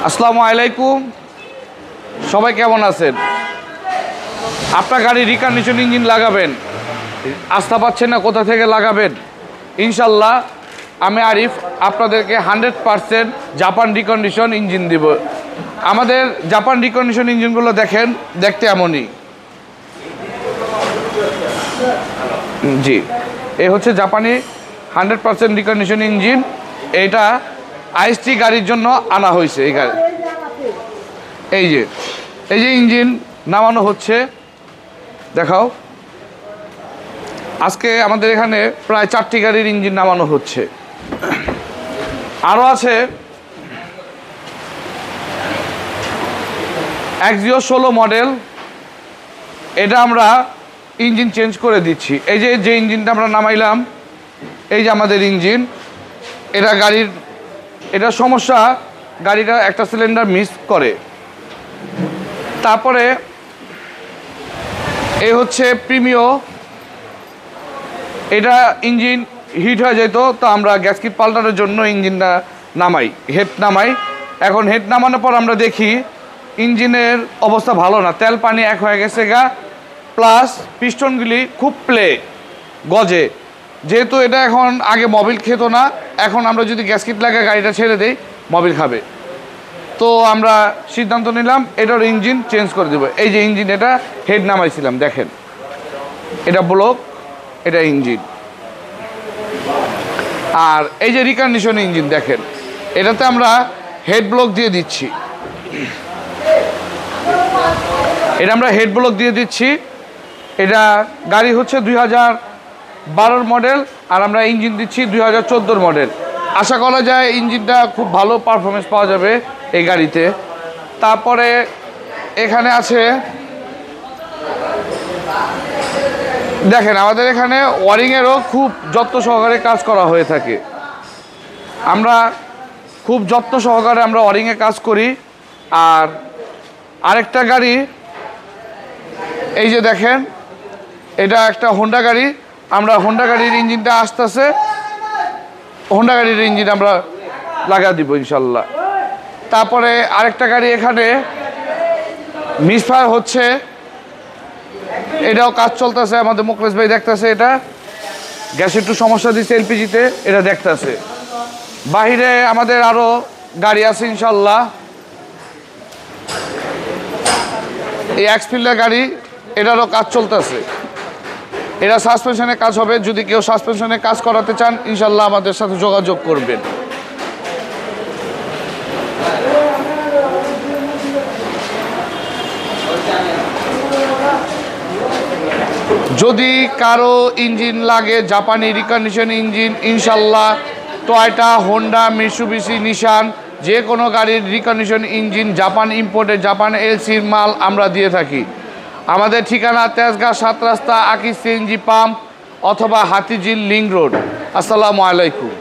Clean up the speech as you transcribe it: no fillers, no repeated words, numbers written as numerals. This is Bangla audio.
আসসালামু আলাইকুম, সবাই কেমন আছেন? আপনার গাড়ি রিকন্ডিশন ইঞ্জিন লাগাবেন, আস্থা পাচ্ছেন না কোথা থেকে লাগাবেন? ইনশাল্লাহ আমি আরিফ আপনাদেরকে 100% জাপান রিকন্ডিশন ইঞ্জিন দিব। আমাদের জাপান রিকন্ডিশন ইঞ্জিনগুলো দেখেন, দেখতে এমনই। জি, এ হচ্ছে জাপানি 100% রিকন্ডিশন ইঞ্জিন। এটা আইএসটি গাড়ির জন্য আনা হয়েছে। এই গাড়ি এই যে ইঞ্জিন নামানো হচ্ছে, দেখাও। আজকে আমাদের এখানে প্রায় 4টি গাড়ির ইঞ্জিন নামানো হচ্ছে। আরও আছে এক্সিও 16 মডেল, এটা আমরা ইঞ্জিন চেঞ্জ করে দিচ্ছি। এই যে ইঞ্জিনটা আমরা নামাইলাম, এই যে আমাদের ইঞ্জিন। এটা সমস্যা, গাড়িটা একটা সিলিন্ডার মিস করে। তারপরে এই হচ্ছে প্রিমিও, এটা ইঞ্জিন হিট হয়ে যেত, তো আমরা গ্যাসকিট পাল্টানোর জন্য ইঞ্জিনটা নামাই, হেড নামাই। এখন হেড নামানোর পর আমরা দেখি ইঞ্জিনের অবস্থা ভালো না, তেল পানি এক হয়ে গেছে গা, প্লাস পিস্টনগুলি খুব গজে। যেহেতু এটা এখন আগে মোবিল খেত না, এখন আমরা যদি গ্যাসকিট লাগায় গাড়িটা ছেড়ে দেই মোবিল খাবে। তো আমরা সিদ্ধান্ত নিলাম এটার ইঞ্জিন চেঞ্জ করে দেবো। এই যে ইঞ্জিন, এটা হেড নামাইছিলাম, দেখেন এটা ব্লক, এটা ইঞ্জিন। আর এই যে রিকন্ডিশন ইঞ্জিন দেখেন, এটাতে আমরা হেড ব্লক দিয়ে দিচ্ছি। এটা আমরা হেড ব্লক দিয়ে দিচ্ছি। এটা গাড়ি হচ্ছে 2012 মডেল, আর আমরা ইঞ্জিন দিচ্ছি 2014 মডেল। আশা করা যায় ইঞ্জিনটা খুব ভালো পারফরমেন্স পাওয়া যাবে এই গাড়িতে। তারপরে এখানে আছে, দেখেন আমাদের এখানে ওয়ারিংয়েরও খুব যত্ন সহকারে কাজ করা হয়ে থাকে। আমরা খুব যত্ন সহকারে আমরা ওয়ারিংয়ে কাজ করি। আর আরেকটা গাড়ি, এই যে দেখেন, এটা একটা হোন্ডা গাড়ি। আমরা হোন্ডা গাড়ির ইঞ্জিনটা আসতেছে, হোন্ডা গাড়ির ইঞ্জিন আমরা লাগা দিব ইনশাল্লাহ। তারপরে আরেকটা গাড়ি এখানে মিসফায়ার হচ্ছে, এটাও কাজ চলতেছে। আমাদের মুকলেশ ভাই দেখতেছে, এটা গ্যাসে একটু সমস্যা দিচ্ছে এলপিজিতে, এটা দেখতেছে। বাহিরে আমাদের আরও গাড়ি আছে ইনশাল্লাহ। এই এক্সফিল্ডার গাড়ি, এটারও কাজ চলতেছে। এটা সাসপেনশনের কাজ হবে। যদি কেউ সাসপেনশনে কাজ করাতে চান ইনশাল্লাহ আমাদের সাথে যোগাযোগ করবেন। যদি কারো ইঞ্জিন লাগে জাপানি রিকন্ডিশন ইঞ্জিন, ইনশাল্লাহ টয়োটা, হোন্ডা, মিৎসুবিশি, নিশান, যে কোনো গাড়ির রিকন্ডিশন ইঞ্জিন জাপান ইম্পোর্টের, জাপান এলসির মাল আমরা দিয়ে থাকি। আমাদের ঠিকানা তেজগাঁ 7 রাস্তা, আকিজ সিএনজি পাম্প, অথবা হাতিঝিল লিংক রোড। আসসালামু আলাইকুম।